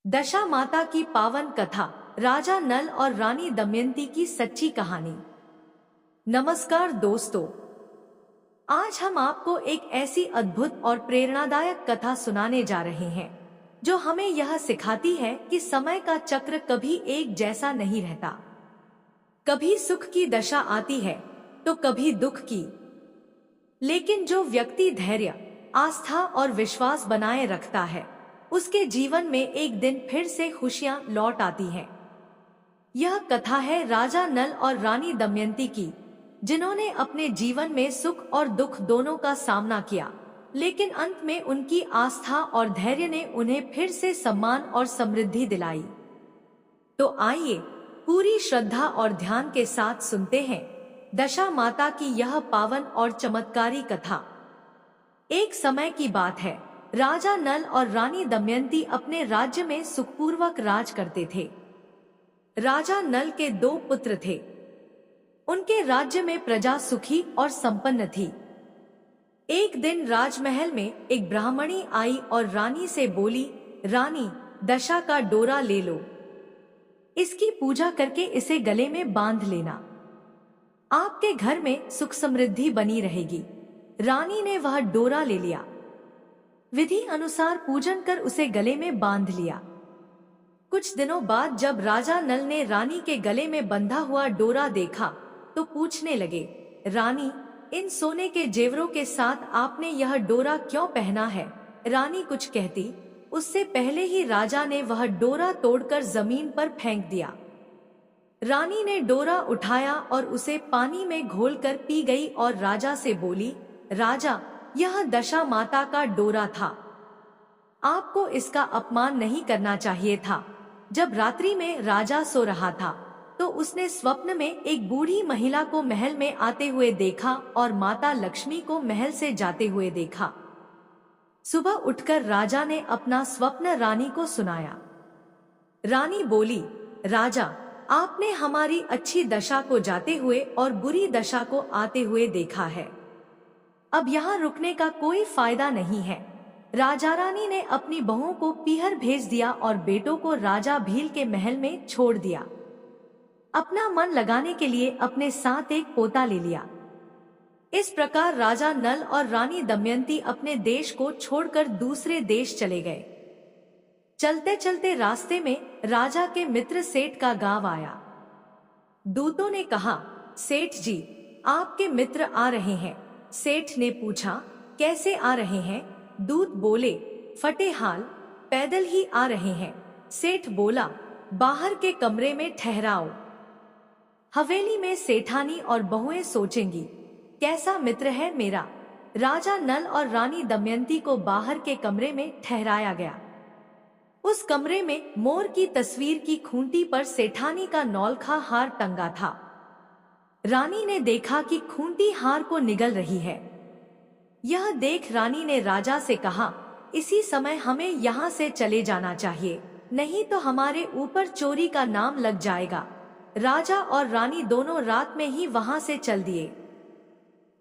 दशा माता की पावन कथा, राजा नल और रानी दमयंती की सच्ची कहानी। नमस्कार दोस्तों, आज हम आपको एक ऐसी अद्भुत और प्रेरणादायक कथा सुनाने जा रहे हैं जो हमें यह सिखाती है कि समय का चक्र कभी एक जैसा नहीं रहता। कभी सुख की दशा आती है तो कभी दुख की, लेकिन जो व्यक्ति धैर्य, आस्था और विश्वास बनाए रखता है उसके जीवन में एक दिन फिर से खुशियां लौट आती हैं। यह कथा है राजा नल और रानी दमयंती की, जिन्होंने अपने जीवन में सुख और दुख दोनों का सामना किया, लेकिन अंत में उनकी आस्था और धैर्य ने उन्हें फिर से सम्मान और समृद्धि दिलाई। तो आइए पूरी श्रद्धा और ध्यान के साथ सुनते हैं दशा माता की यह पावन और चमत्कारी कथा। एक समय की बात है, राजा नल और रानी दमयंती अपने राज्य में सुखपूर्वक राज करते थे। राजा नल के 2 पुत्र थे। उनके राज्य में प्रजा सुखी और संपन्न थी। एक दिन राजमहल में एक ब्राह्मणी आई और रानी से बोली, रानी, दशा का डोरा ले लो। इसकी पूजा करके इसे गले में बांध लेना। आपके घर में सुख समृद्धि बनी रहेगी। रानी ने वह डोरा ले लिया। विधि अनुसार पूजन कर उसे गले में बांध लिया। कुछ दिनों बाद जब राजा नल ने रानी के गले में बंधा हुआ डोरा देखा तो पूछने लगे, रानी, इन सोने के जेवरों के साथ आपने यह डोरा क्यों पहना है? रानी कुछ कहती, उससे पहले ही राजा ने वह डोरा तोड़कर जमीन पर फेंक दिया। रानी ने डोरा उठाया और उसे पानी में घोलकर पी गई और राजा से बोली, राजा, यह दशा माता का डोरा था। आपको इसका अपमान नहीं करना चाहिए था। जब रात्रि में राजा सो रहा था तो उसने स्वप्न में एक बूढ़ी महिला को महल में आते हुए देखा और माता लक्ष्मी को महल से जाते हुए देखा। सुबह उठकर राजा ने अपना स्वप्न रानी को सुनाया। रानी बोली, राजा, आपने हमारी अच्छी दशा को जाते हुए और बुरी दशा को आते हुए देखा है। अब यहाँ रुकने का कोई फायदा नहीं है। राजा रानी ने अपनी बहुओं को पीहर भेज दिया और बेटों को राजा भील के महल में छोड़ दिया। अपना मन लगाने के लिए अपने साथ एक पोता ले लिया। इस प्रकार राजा नल और रानी दमयंती अपने देश को छोड़कर दूसरे देश चले गए। चलते चलते रास्ते में राजा के मित्र सेठ का गांव आया। दूतों ने कहा, सेठ जी, आपके मित्र आ रहे हैं। सेठ ने पूछा, कैसे आ रहे हैं? दूत बोले, फटे हाल, पैदल ही आ रहे हैं। सेठ बोला, बाहर के कमरे में ठहराओ। हवेली में सेठानी और बहुएं सोचेंगी, कैसा मित्र है मेरा। राजा नल और रानी दमयंती को बाहर के कमरे में ठहराया गया। उस कमरे में मोर की तस्वीर की खूंटी पर सेठानी का नौलखा हार टंगा था। रानी ने देखा कि खूंटी हार को निगल रही है। यह देख रानी ने राजा से कहा, इसी समय हमें यहाँ से चले जाना चाहिए, नहीं तो हमारे ऊपर चोरी का नाम लग जाएगा। राजा और रानी दोनों रात में ही वहां से चल दिए।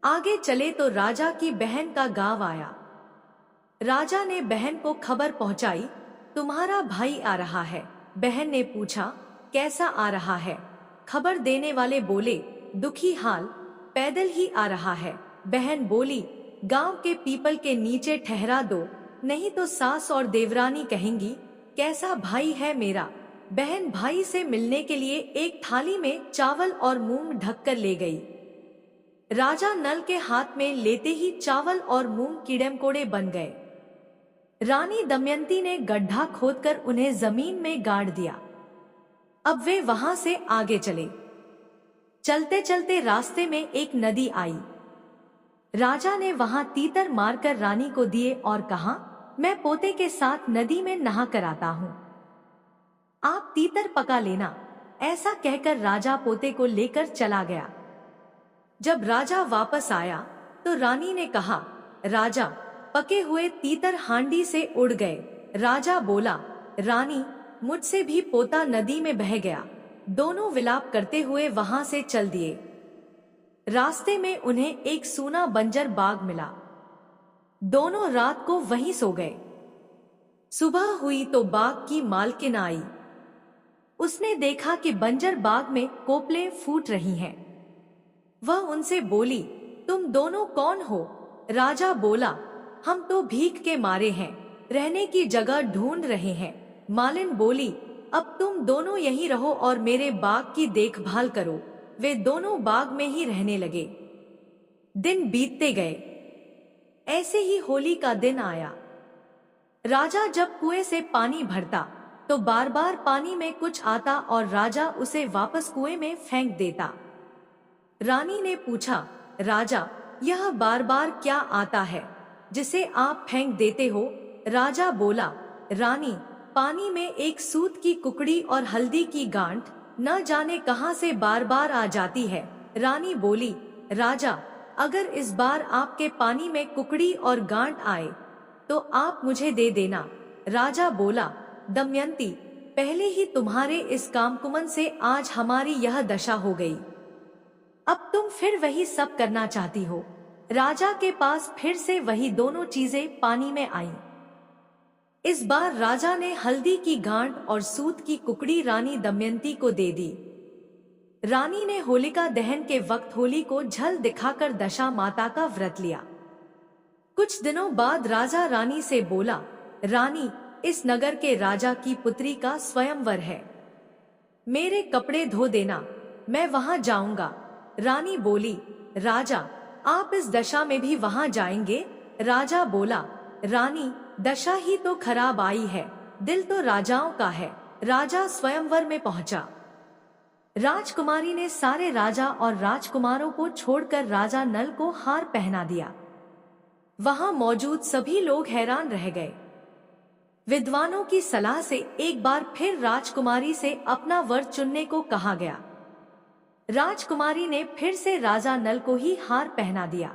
आगे चले तो राजा की बहन का गांव आया। राजा ने बहन को खबर पहुंचाई, तुम्हारा भाई आ रहा है। बहन ने पूछा, कैसा आ रहा है? खबर देने वाले बोले, दुखी हाल, पैदल ही आ रहा है। बहन बोली, गांव के पीपल के नीचे ठहरा दो, नहीं तो सास और देवरानी कहेंगी, कैसा भाई है मेरा। बहन भाई से मिलने के लिए एक थाली में चावल और मूंग ढककर ले गई। राजा नल के हाथ में लेते ही चावल और मूंग कीड़े-मकोड़े बन गए। रानी दमयंती ने गड्ढा खोदकर उन्हें जमीन में गाड़ दिया। अब वे वहां से आगे चले। चलते चलते रास्ते में एक नदी आई। राजा ने वहां तीतर मारकर रानी को दिए और कहा, मैं पोते के साथ नदी में नहा कर आता हूँ, आप तीतर पका लेना। ऐसा कहकर राजा पोते को लेकर चला गया। जब राजा वापस आया तो रानी ने कहा, राजा, पके हुए तीतर हांडी से उड़ गए। राजा बोला, रानी, मुझसे भी पोता नदी में बह गया। दोनों विलाप करते हुए वहां से चल दिए। रास्ते में उन्हें एक सूना बंजर बाग मिला। दोनों रात को वहीं सो गए। सुबह हुई तो बाग की मालकिन आई। उसने देखा कि बंजर बाग में कोपलें फूट रही हैं। वह उनसे बोली, तुम दोनों कौन हो? राजा बोला, हम तो भीख के मारे हैं, रहने की जगह ढूंढ रहे हैं। मालिन बोली, अब तुम दोनों यहीं रहो और मेरे बाग की देखभाल करो। वे दोनों बाग में ही रहने लगे। दिन बीतते गए। ऐसे ही होली का दिन आया। राजा जब कुएं से पानी भरता तो बार बार पानी में कुछ आता और राजा उसे वापस कुएं में फेंक देता। रानी ने पूछा, राजा, यह बार बार क्या आता है जिसे आप फेंक देते हो? राजा बोला, रानी, पानी में एक सूत की कुकड़ी और हल्दी की गांठ न जाने कहां से बार बार आ जाती है। रानी बोली, राजा, अगर इस बार आपके पानी में कुकड़ी और गांठ आए तो आप मुझे दे देना। राजा बोला, दमयंती, पहले ही तुम्हारे इस कामकुमन से आज हमारी यह दशा हो गई। अब तुम फिर वही सब करना चाहती हो। राजा के पास फिर से वही दोनों चीजें पानी में आईं। इस बार राजा ने हल्दी की गांठ और सूत की कुकड़ी रानी दमयंती को दे दी। रानी ने होलिका दहन के वक्त होली को झल दिखाकर दशा माता का व्रत लिया। कुछ दिनों बाद राजा रानी से बोला, रानी, इस नगर के राजा की पुत्री का स्वयंवर है, मेरे कपड़े धो देना, मैं वहां जाऊंगा। रानी बोली, राजा, आप इस दशा में भी वहां जाएंगे? राजा बोला, रानी, दशा ही तो खराब आई है, दिल तो राजाओं का है। राजा स्वयंवर में पहुंचा। राजकुमारी ने सारे राजा और राजकुमारों को छोड़कर राजा नल को हार पहना दिया। वहां मौजूद सभी लोग हैरान रह गए। विद्वानों की सलाह से एक बार फिर राजकुमारी से अपना वर चुनने को कहा गया। राजकुमारी ने फिर से राजा नल को ही हार पहना दिया।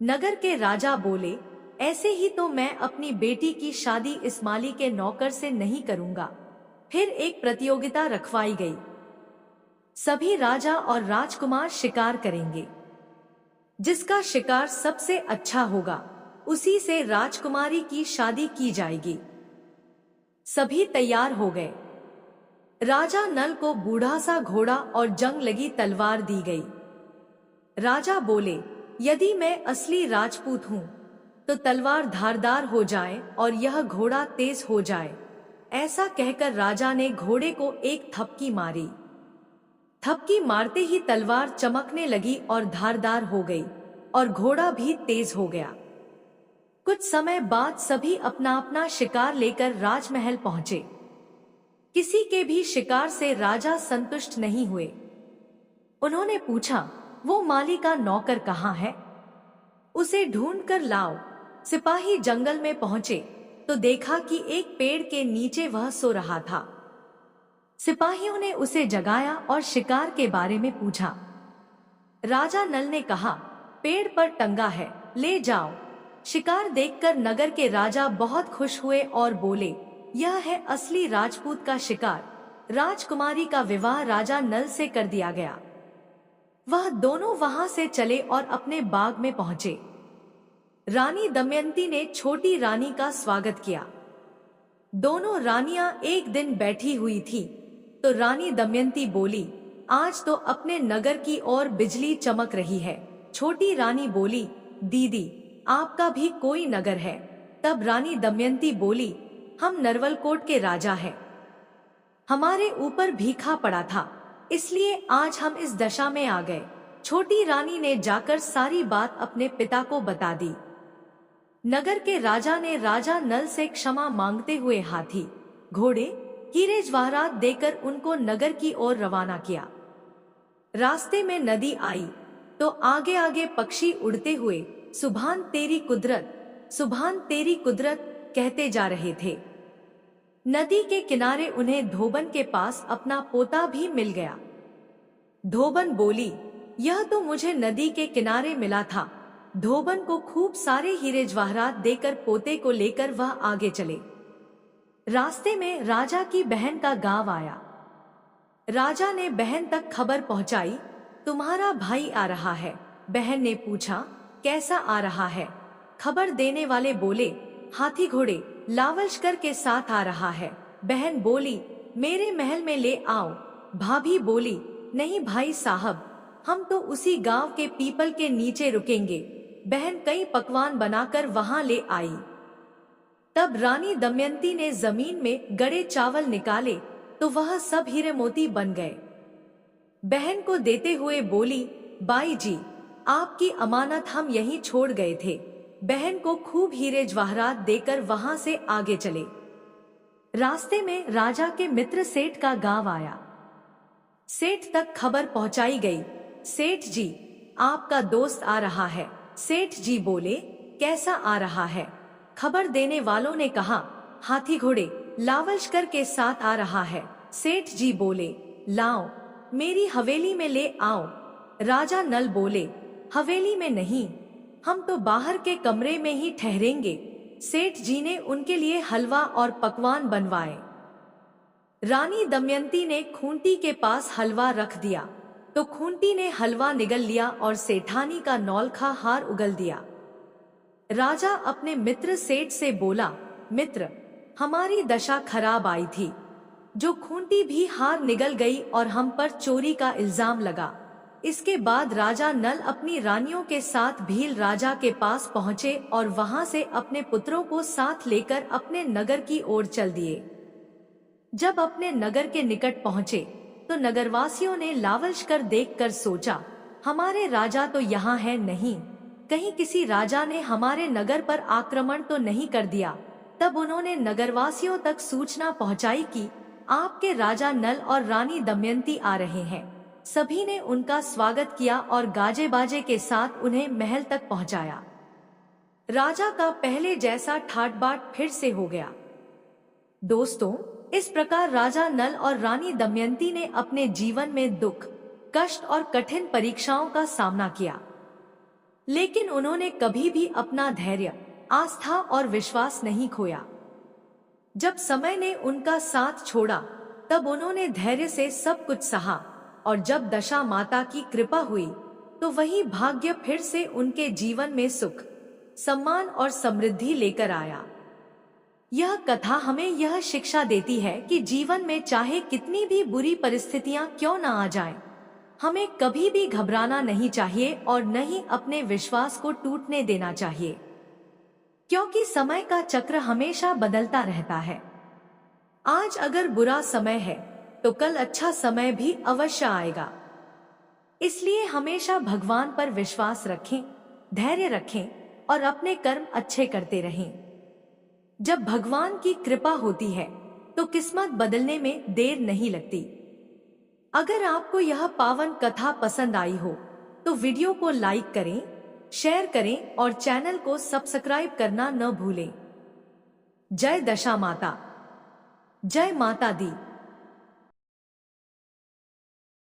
नगर के राजा बोले, ऐसे ही तो मैं अपनी बेटी की शादी इस माली के नौकर से नहीं करूंगा। फिर एक प्रतियोगिता रखवाई गई। सभी राजा और राजकुमार शिकार करेंगे। जिसका शिकार सबसे अच्छा होगा उसी से राजकुमारी की शादी की जाएगी। सभी तैयार हो गए। राजा नल को बूढ़ा सा घोड़ा और जंग लगी तलवार दी गई। राजा बोले, यदि मैं असली राजपूत हूं तो तलवार धारदार हो जाए और यह घोड़ा तेज हो जाए। ऐसा कहकर राजा ने घोड़े को एक थपकी मारी। थपकी मारते ही तलवार चमकने लगी और धारदार हो गई और घोड़ा भी तेज हो गया। कुछ समय बाद सभी अपना अपना शिकार लेकर राजमहल पहुंचे। किसी के भी शिकार से राजा संतुष्ट नहीं हुए। उन्होंने पूछा, वो माली का नौकर कहाँ है? उसे ढूंढ कर लाओ। सिपाही जंगल में पहुंचे तो देखा कि एक पेड़ के नीचे वह सो रहा था। सिपाहियों ने उसे जगाया और शिकार के बारे में पूछा। राजा नल ने कहा, पेड़ पर टंगा है, ले जाओ। शिकार देखकर नगर के राजा बहुत खुश हुए और बोले, यह है असली राजपूत का शिकार। राजकुमारी का विवाह राजा नल से कर दिया गया। वह दोनों वहां से चले और अपने बाग में पहुंचे। रानी दमयंती ने छोटी रानी का स्वागत किया। दोनों रानियां एक दिन बैठी हुई थी तो रानी दमयंती बोली, आज तो अपने नगर की ओर बिजली चमक रही है। छोटी रानी बोली, दीदी, आपका भी कोई नगर है? तब रानी दमयंती बोली, हम नरवलकोट के राजा हैं। हमारे ऊपर भीखा पड़ा था, इसलिए आज हम इस दशा में आ गए। छोटी रानी ने जाकर सारी बात अपने पिता को बता दी। नगर के राजा ने राजा नल से क्षमा मांगते हुए हाथी, घोड़े, हीरे जवाहरात देकर उनको नगर की ओर रवाना किया। रास्ते में नदी आई तो आगे आगे पक्षी उड़ते हुए सुभान तेरी कुदरत, सुभान तेरी कुदरत कहते जा रहे थे। नदी के किनारे उन्हें धोबन के पास अपना पोता भी मिल गया। धोबन बोली, यह तो मुझे नदी के किनारे मिला था। धोबन को खूब सारे हीरे जवाहरात देकर पोते को लेकर वह आगे चले। रास्ते में राजा की बहन का गांव आया। राजा ने बहन तक खबर पहुंचाई, तुम्हारा भाई आ रहा है। बहन ने पूछा, कैसा आ रहा है? खबर देने वाले बोले, हाथी घोड़े लावलश्कर के साथ आ रहा है। बहन बोली, मेरे महल में ले आओ। भाभी बोली, नहीं भाई साहब, हम तो उसी गांव के पीपल के नीचे रुकेंगे। बहन कई पकवान बनाकर वहां ले आई। तब रानी दमयंती ने जमीन में गड़े चावल निकाले तो वह सब हीरे मोती बन गए। बहन को देते हुए बोली, बाई जी, आपकी अमानत हम यहीं छोड़ गए थे। बहन को खूब हीरे जवाहरात देकर वहां से आगे चले। रास्ते में राजा के मित्र सेठ का गांव आया। सेठ तक खबर पहुंचाई गई। सेठ जी, आपका दोस्त आ रहा है। सेठ जी बोले, कैसा आ रहा है? खबर देने वालों ने कहा, हाथी घोड़े लावलश्कर के साथ आ रहा है। सेठ जी बोले, लाओ, मेरी हवेली में ले आओ। राजा नल बोले, हवेली में नहीं, हम तो बाहर के कमरे में ही ठहरेंगे। सेठ जी ने उनके लिए हलवा और पकवान बनवाए। रानी दमयंती ने खूंटी के पास हलवा रख दिया तो खूंटी ने हलवा निगल लिया और सेठानी का नौलखा हार उगल दिया। राजा अपने मित्र सेठ से बोला, मित्र, हमारी दशा खराब आई थी। जो खूंटी भी हार निगल गई और हम पर चोरी का इल्जाम लगा। इसके बाद राजा नल अपनी रानियों के साथ भील राजा के पास पहुँचे और वहां से अपने पुत्रों को साथ लेकर अपने नगर की ओर चल दिए। जब अपने नगर के निकट पहुँचे तो नगरवासियों ने लावलश्कर देखकर सोचा, हमारे राजा तो यहाँ है नहीं, कहीं किसी राजा ने हमारे नगर पर आक्रमण तो नहीं कर दिया। तब उन्होंने नगरवासियों तक सूचना पहुँचाई कि आपके राजा नल और रानी दमयंती आ रहे हैं। सभी ने उनका स्वागत किया और गाजे बाजे के साथ उन्हें महल तक पहुंचाया। राजा का पहले जैसा ठाट बाट फिर से हो गया। दोस्तों, इस प्रकार राजा नल और रानी दमयंती ने अपने जीवन में दुख, कष्ट और कठिन परीक्षाओं का सामना किया, लेकिन उन्होंने कभी भी अपना धैर्य, आस्था और विश्वास नहीं खोया। जब समय ने उनका साथ छोड़ा तब उन्होंने धैर्य से सब कुछ सहा और जब दशा माता की कृपा हुई तो वही भाग्य फिर से उनके जीवन में सुख, सम्मान और समृद्धि लेकर आया। यह कथा हमें यह शिक्षा देती है कि जीवन में चाहे कितनी भी बुरी परिस्थितियां क्यों न आ जाएं, हमें कभी भी घबराना नहीं चाहिए और न ही अपने विश्वास को टूटने देना चाहिए, क्योंकि समय का चक्र हमेशा बदलता रहता है। आज अगर बुरा समय है तो कल अच्छा समय भी अवश्य आएगा। इसलिए हमेशा भगवान पर विश्वास रखें, धैर्य रखें और अपने कर्म अच्छे करते रहें। जब भगवान की कृपा होती है तो किस्मत बदलने में देर नहीं लगती। अगर आपको यह पावन कथा पसंद आई हो तो वीडियो को लाइक करें, शेयर करें और चैनल को सब्सक्राइब करना न भूलें। जय दशा माता, जय माता दी।